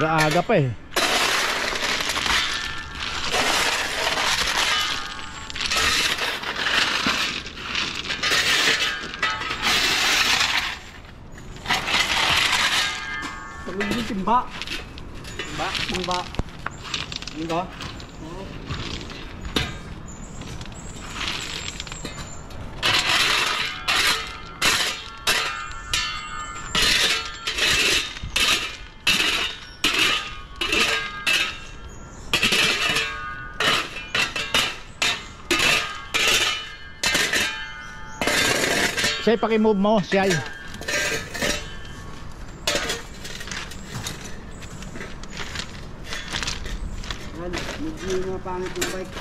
Aga-aga pa eh. Timba. Timba. Timba. Siya'y pakimove mo, siya'y. Medyo mapangit yung bike.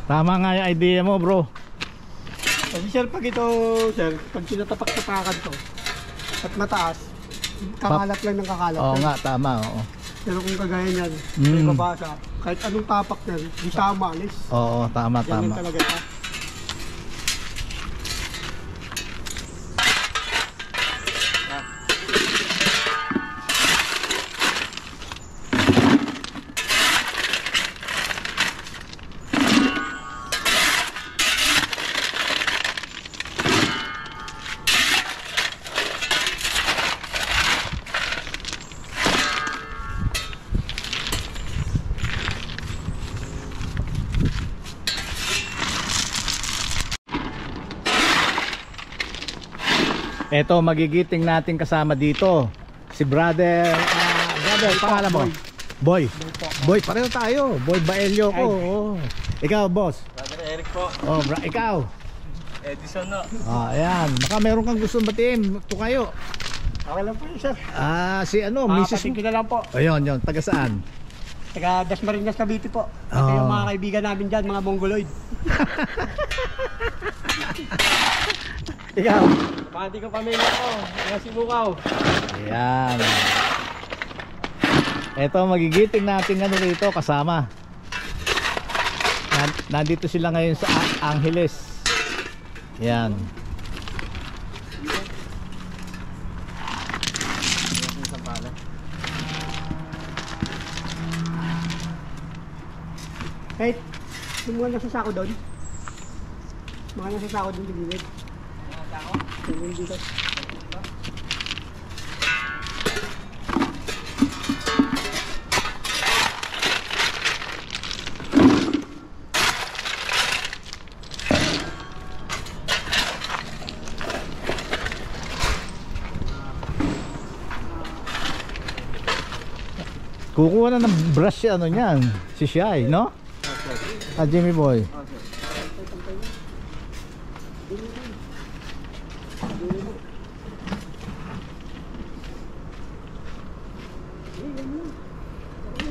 Tama nga yung idea mo, bro. Kasi sir, pag ito, sir, pag sinatapak-tapakan to at mataas, kakalat lang ng kakalat. Oo nga, tama, oo. Pero kung kagaya niyan, may babasa, kahit anong tapak niyan, di tama, alis. Oo, tama, yan tama. lang talaga ito. Eto, magigiting natin kasama dito si brother, brother, pangalan mo? Boy. Boy, pareho tayo. Boy Baelio ko. Oh. Ikaw, boss? Brother Eric po. Oh, ikaw? Edison no. Ayan. Baka meron kang gustong batiin. Ito kayo. Okay lang po yun, sir. Si ano, Mrs. Patingin na lang po. Ayun, yun. Taga saan? Taga Dasmariñas, Cavite po. Ito yung mga kaibigan namin dyan, mga Mongoloid. Ikaw? Pati ko pamilya ko. Mga Sibukaw. Ayan. Ito, magigiting natin ano rito kasama. Nandito sila ngayon sa Angeles. Ayan. Kahit yung mga nasa sako doon, mga nasa sako doon digilid. Yung dito. Kukuha na ng brush si ano niyan, si Shai, no? Jimmy Boy.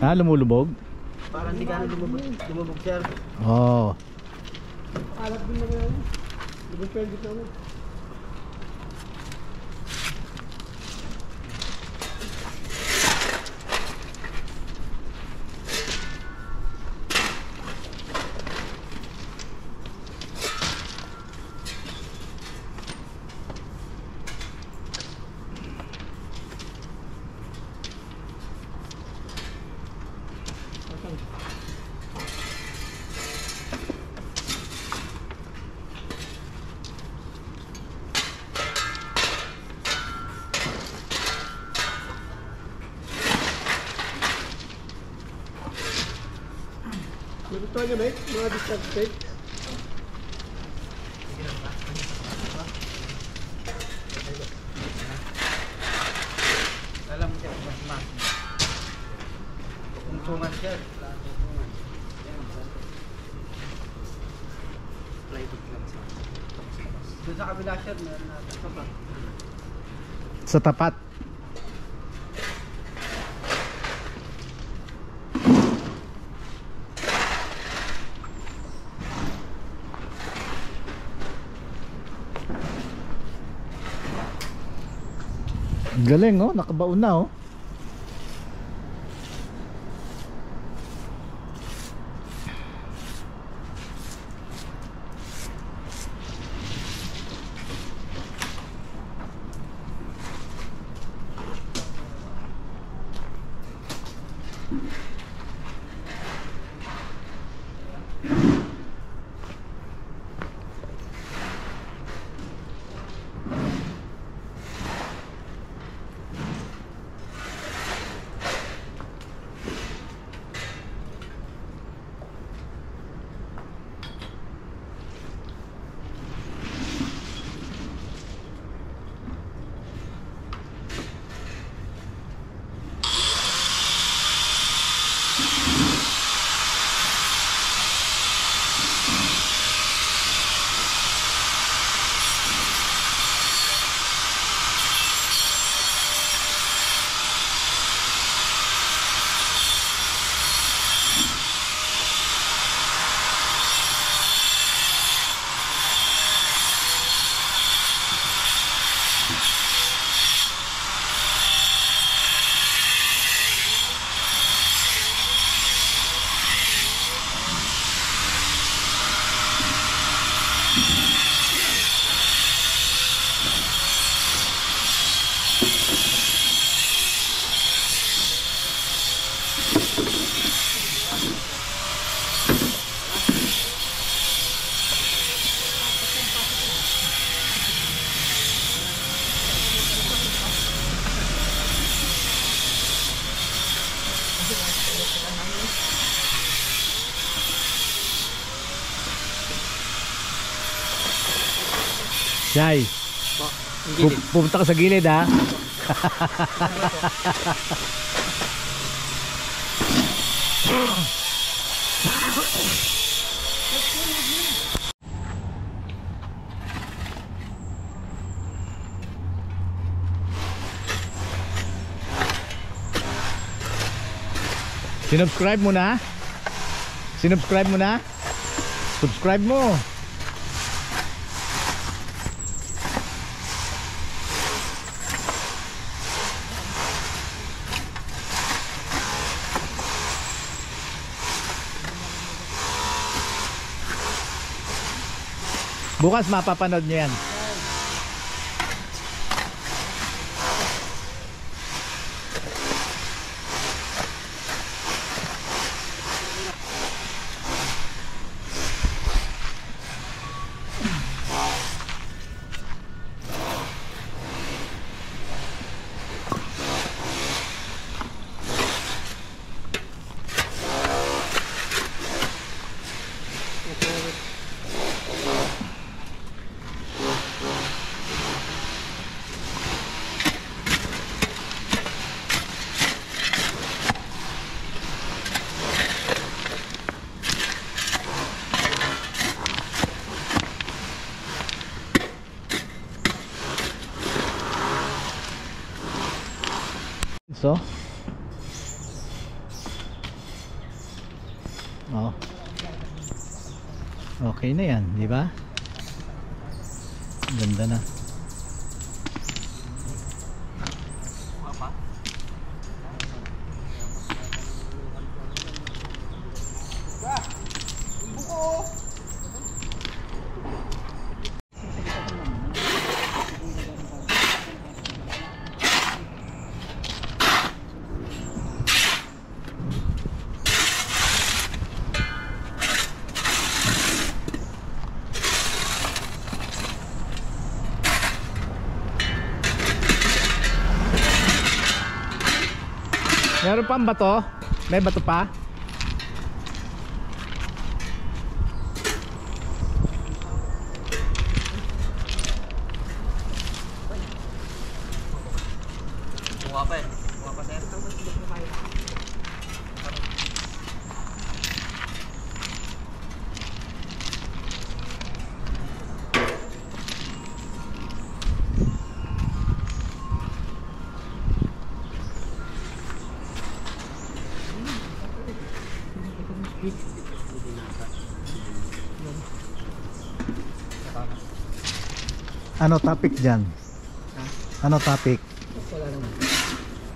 Lumulubog? Parang hindi ka na lumubog, sir. Oo. Alat din naman yan. Lumubog pwede dito mo. Nagustuhan niyo, mate? Mga distance tape? Alam mo siya, mas. Tuntungan siya. Playbook lang siya. Doon sa kabila siya, meron natin sa tapat. Sa tapat. Galing, oh, nakabaon na, oh. Jai, pupunta ka sa gilid ha. Sinubscribe mo na? Sinubscribe mo na? Subscribe mo. Bukas mapapanood nyo yan. So, oh, okay na yan, di ba? Ganda na. Meron pang bato? May bato pa? Buka pa eh. Buka pa sir. Ano topic dyan? Ano topic? Wala naman.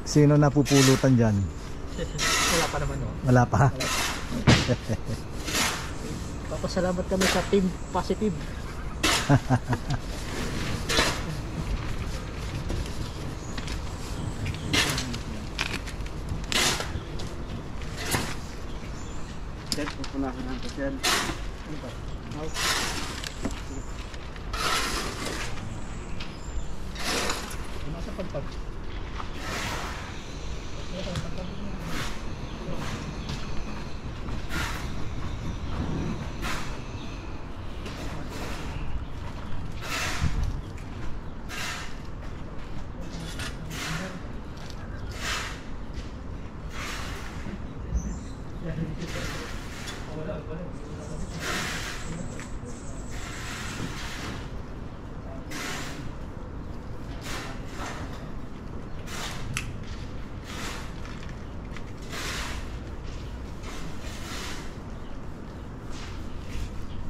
Sino napupulutan dyan? Wala pa naman oh. Wala pa? Papasalamat kami sa Team Positive. Sir, pupunahan natin sir. Ano ba? Nasa pagpag.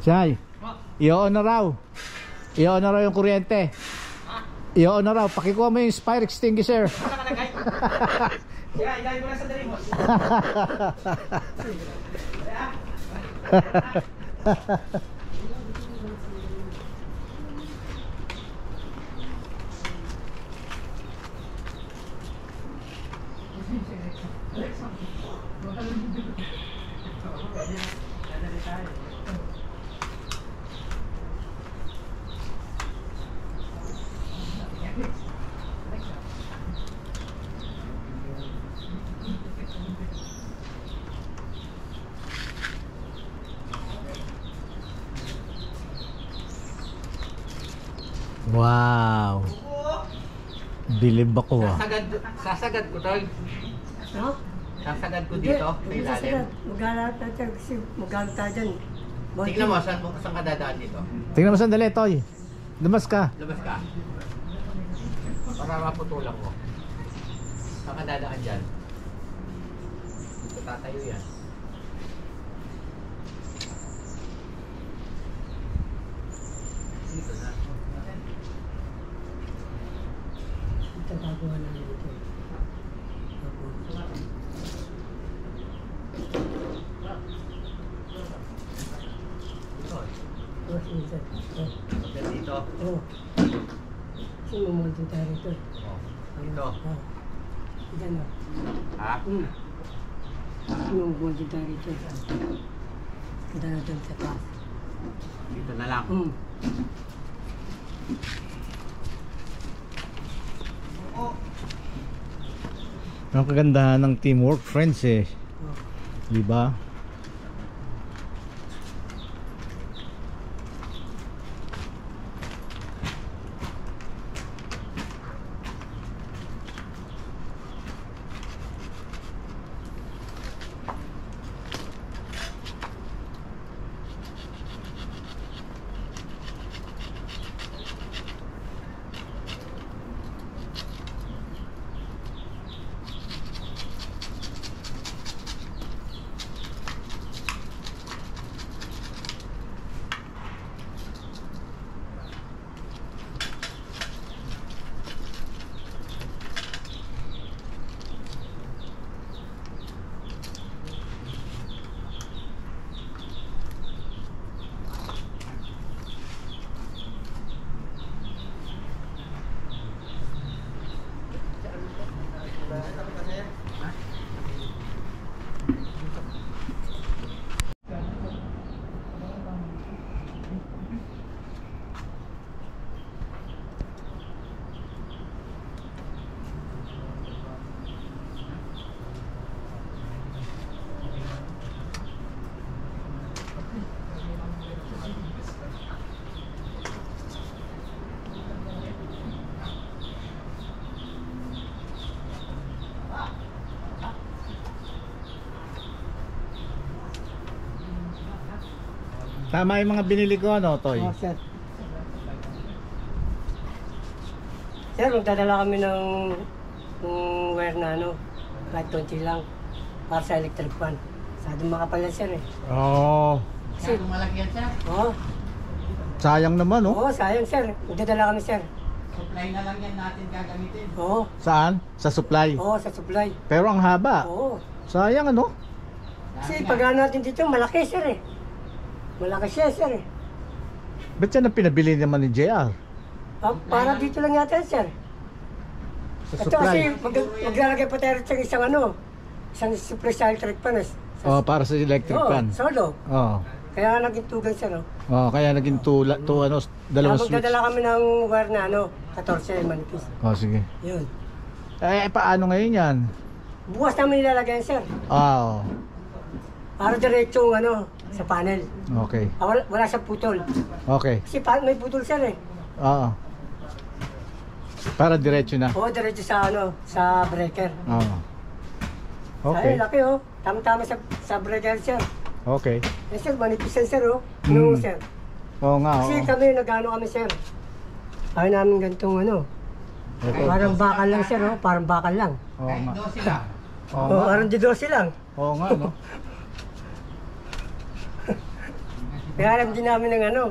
Chay, i-on na raw. I-on na raw yung kuryente. I-on na raw. Pakikuha mo yung fire extinguisher. Yeah, ilagay mo lang sa dali mo. Wow. Bilib ako ah. Sasagad ko, Tol. No? Sasagad ko dito, sa Hindi ilalim. sasagad. Maghahanap natin kasi maghahanap tayo dyan. Tingnan mo, saan ka dadaan dito? Tingnan mo sandali, Toy. Lumas ka. Labas ka. Para maputulang mo. Saan ka dadaan dyan? Tatayo yan. Dito na. Ito gagawa namin ito. Dito. Oh, sige, sir. Hanggang dito. Oh. Kasi mumulto tayo rito. Oh. Dito. Oh. Diyan o. Ha? Mumulto tayo rito. Punta na doon sa taas. Dito na lang. Ang kagandahan ng teamwork, friends eh. Oh. Diba? Tama yung mga binili ko, ano, Toy? Oh, sir. Sir, magdadala kami ng wire na ano, kahit 20 lang, para sa electric fan. Masyadong makapal yan, sir eh. Oo. Kasi, malaki yan, sir. oh, Sayang naman, oh. oh, sayang sir. Magdadala kami, sir. Supply na lang yan natin gagamitin. Oo, Saan? Sa supply. oo, sa supply. Pero ang haba. Oo. Sayang, ano? Kasi pag ano natin dito, malaki, sir eh. Malaki siya, sir eh. Ba't yan ang pinabili naman ni JR? Ah, para dito lang yata, sir. Sa Ito kasi, supply. maglalagay pa tayo sa isang ano, isang supply sa electric fan eh. Oh, para sa electric Oo, fan. solo. Oh. Kaya naging tugan, sir, oh. Oh, kaya naging ano, dalawang switch. Magdadala kami ng wire na ano, 14 manipis. Oh, sige. Yun. Paano ngayon yan? Bukas namin nilalagyan, sir. Oh, Para diretsong ano, sa panel. okay. Ah, wala siyang putol. Okay. Kasi may putol, sir eh. Oo. Para diretso na. Oo, diretso sa ano, sa breaker. Oo. Ay, Okay. laki oh. Tama-tama sa breaker, sir. Okay. Eh, sir, manipis yan, sir, oh. No, Mm. sir. Oo nga, Kasi oo. kami, nag-ano kami, sir. Ayaw namin ganitong ano. Okay. Parang bakal lang, sir, oh. Parang bakal lang. Oo Kahit nga. 12 lang. Oo Oh, nga. parang di 12 lang. Oo nga, no? Kaya alam din namin ng ano.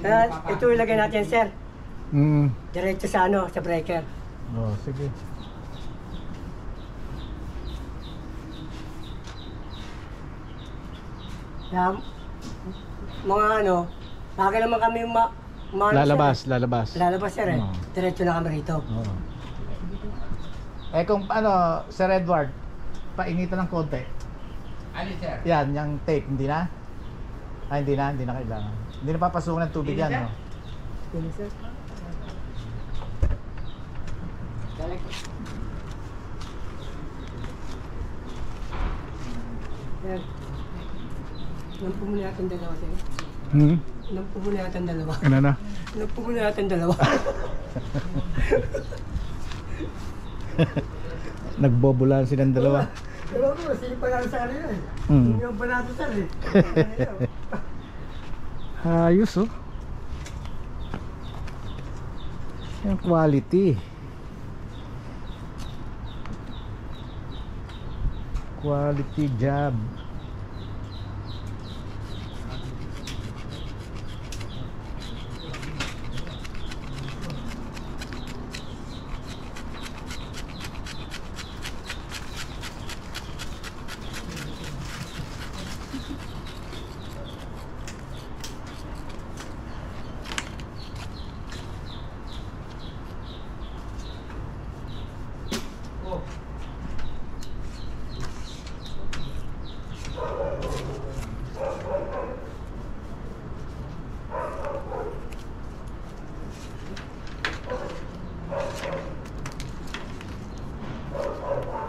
Kaya ito ilagay natin, sir. Mm. Diretso sa ano, sa breaker. Oh, sige. Kaya, mga ano, lagi naman kami Lalabas, lalabas. Lalabas, sir, eh. Oo. Diretso na kami rito. Oo. Kung ano, Sir Edward, painitan ng konti. Alin, sir? Yan, yung tape, hindi na? Ay, hindi na kailangan. Hindi na papasukan ng tubig Hindi yan, na, no? Yun, sir. Sir, yan po muna natin dalawa, sir. Hmm? Nagpupo na yata ang dalawa. Ano na? Nagpupo na yata ang dalawa. Nagbobulan silang dalawa. Pero ako, sige pa lang sa kanila eh. Hmm. Yung banato sir eh. Ayos oh. Yung quality. Quality job.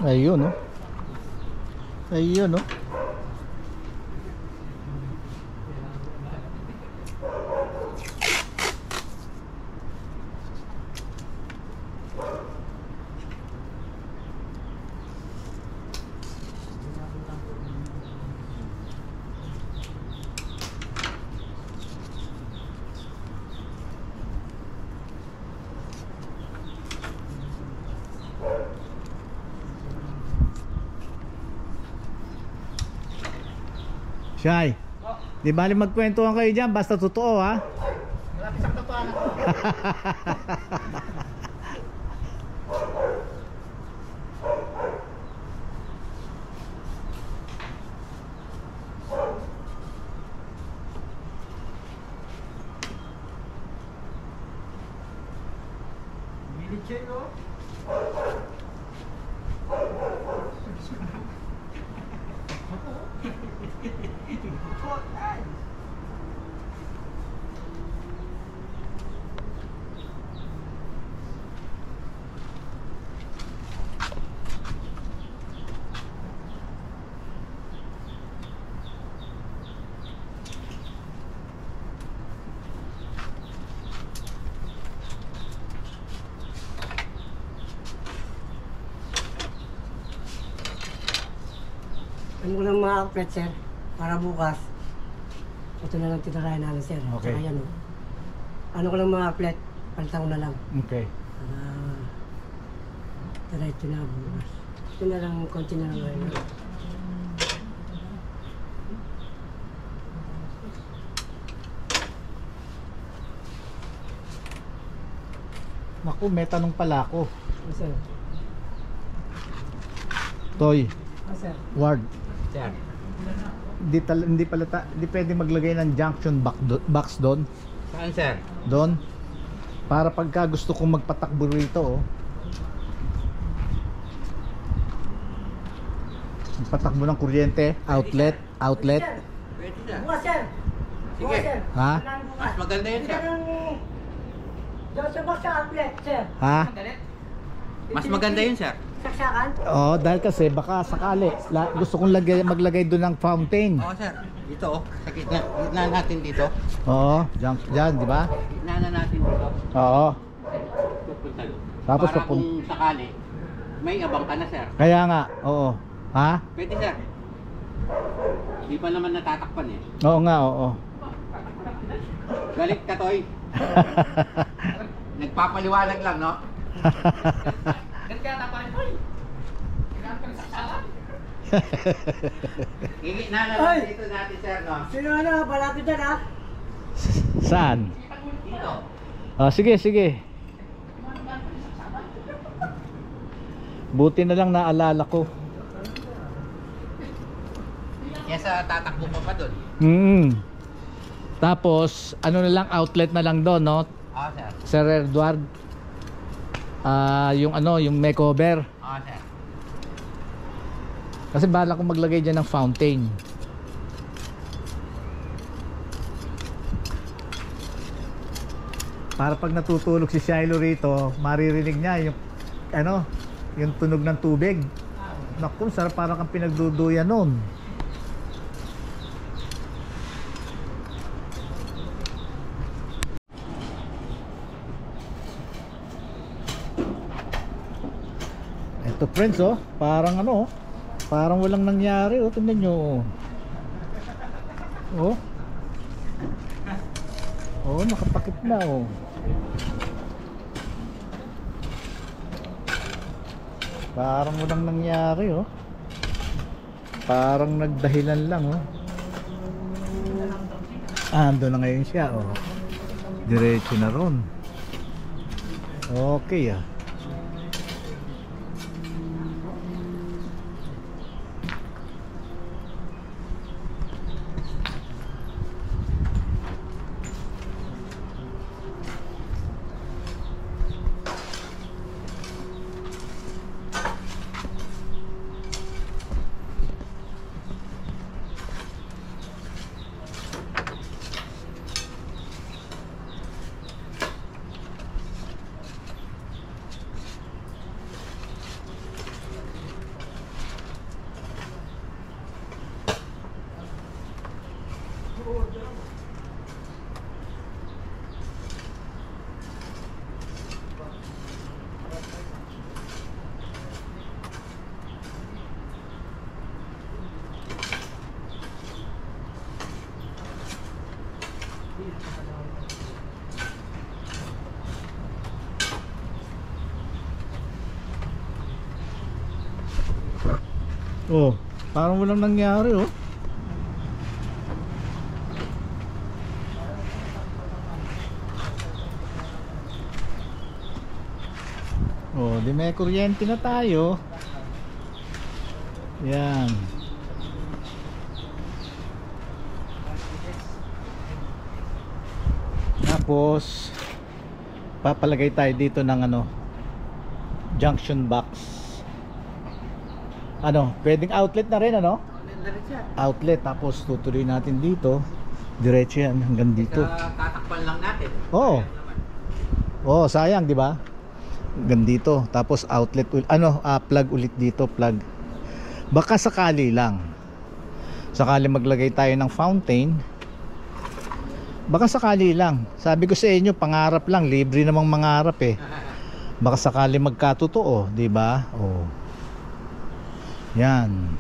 Ayun oh. Ayun oh. Shay, di bali magkwentuhan kayo dyan, basta totoo ha. Malapit sa katotohanan. Milichay no? Ano ko lang mga outlet sir, para bukas. Ito na lang tinarayan namin sir. Okay. Saka yan, oh. Ano ko lang mga outlet, palitan ko na lang. Okay. Diretso na bukas. Ito na lang, konti na lang ngayon. Naku, may tanong pala ako. Sir. Toy, Sir. Ward, Sir. hindi pwede maglagay ng junction box doon. Saan sir? Doon. Para pagka gusto kong magpatakbo rito, oh. Patakbo ng kuryente, outlet. Pwede sir. Bukas sir. Sige. Bukas sir. Ha? Kailangan bukas. Mas maganda yun Hindi sir. ka nang... Diyan sa box sa outlet sir. Ha? Mas maganda yun sir. Saksakan? Oo, dahil kasi baka sakali gusto kong maglagay doon ng fountain. Oo sir. Dito oh. Sa gitna natin dito. Oo, dyan, di ba? Gitna na natin dito. Oo. Pupunta doon. Tapos para kung sakali, may abang ka na sir. Kaya nga, oo. Ha? Pwede sir. Di pa naman natatakpan eh. Oo nga, oo. Galit ka Toy. Nagpapaliwanag lang no? Galit ka natapain Toy. Kailangan ka saksakan. Gigitna na lang Ay! dito natin sir no? Sino ano? Palapit dyan ha? Saan? Dito. Sige. Buti na lang naalala ko. Kesa tatakbo pa doon. Tapos, ano na lang, outlet na lang doon, no? Sir. Sir Edward. Yung may cover. Sir. Kasi bala kong maglagay dyan ng fountain. Para pag natutulog si Shiloh rito, maririnig niya yung tunog ng tubig. Naku, sarap, parang kang pinagduduyan nun. Ito friends oh, parang ano, parang walang nangyari oh, tingnan nyo oh. Oh, nakapakit na oh. Parang walang nangyari oh. Parang nagdahilan lang oh. Ando na ngayon siya oh. Diretso na ron. Okay ah. Oh, parang walang nangyari oh. Oh, di may kuryente na tayo. Yan. Tapos papalagay tayo dito ng ano, junction box. Ano, pwedeng outlet na rin ano? Outlet, tapos tutuloy natin dito. Diretso yan hanggang dito. Tatakpan lang natin. Oo. Oh, sayang, di ba? Hanggang dito. Tapos outlet ano, plug ulit dito, plug. Baka sakali lang. Sakali maglagay tayo ng fountain. Baka sakali lang. Sabi ko sa inyo, pangarap lang, libre namang mangarap eh. Baka sakali magkatotoo, di ba? Oh. Yan.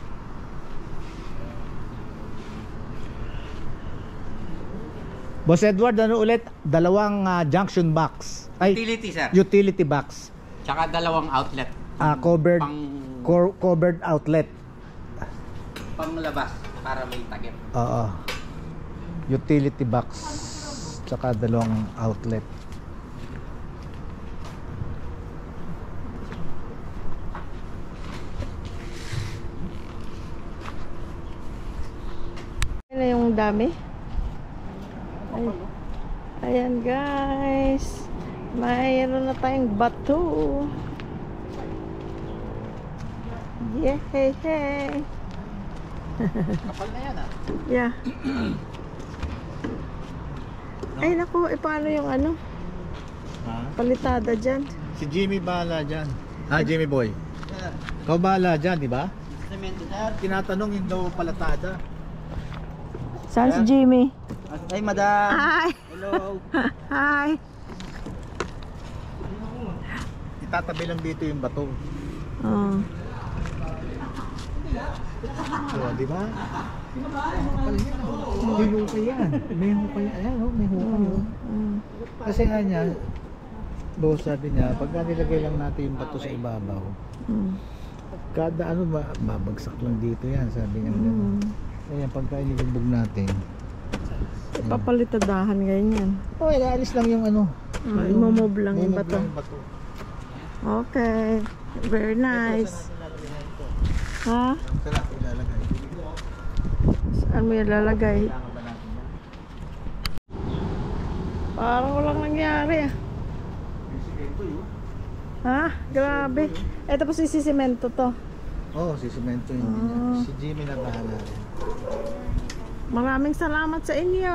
Boss Edward, ano ulit? Dalawang junction box. Ay, Utility, sir. utility box. Tsaka dalawang outlet. Covered Pang, covered outlet. panglabas para may takip. Oo. Utility box. Tsaka dalawang outlet. Ano yung dami? Ay, ayan guys, mayroon na tayong bato. Yay! Kapal na yan ah. Yeah. Ay naku, paano yung ano? Ha? Palitada dyan. Si Jimmy bahala dyan. Jimmy boy. Ikaw bahala dyan, di ba? Semento, sir. Tinatanong yung daw palatada. Saan si Jimmy? Ay, madam. Hi! Hello. Hi! Itatabi lang dito yung bato. Oh. So, di ba? May hukay yan. May hukay. Ayan, oh, may hukay. Oh. Kasi nga niya, boss sabi niya, pagka nilagay lang natin yung bato sa ibabaw, kada ano ba, babagsak lang dito yan, sabi niya. Ayan, pagka inilubog natin, Papalitadahan ganyan. oh, inaalis lang yung ano. Imomove lang yung Mumove bato. lang yung bato. Okay. Very nice. Ha? Saan natin ilalagay? Saan mo ilalagay? Kailangan ba natin yan? Parang walang nangyari ah. Ha? Grabe. Eh tapos isisemento to. Oo, si Cemento hindi niya. Si Jimmy na bahala rin. Maraming salamat sa inyo.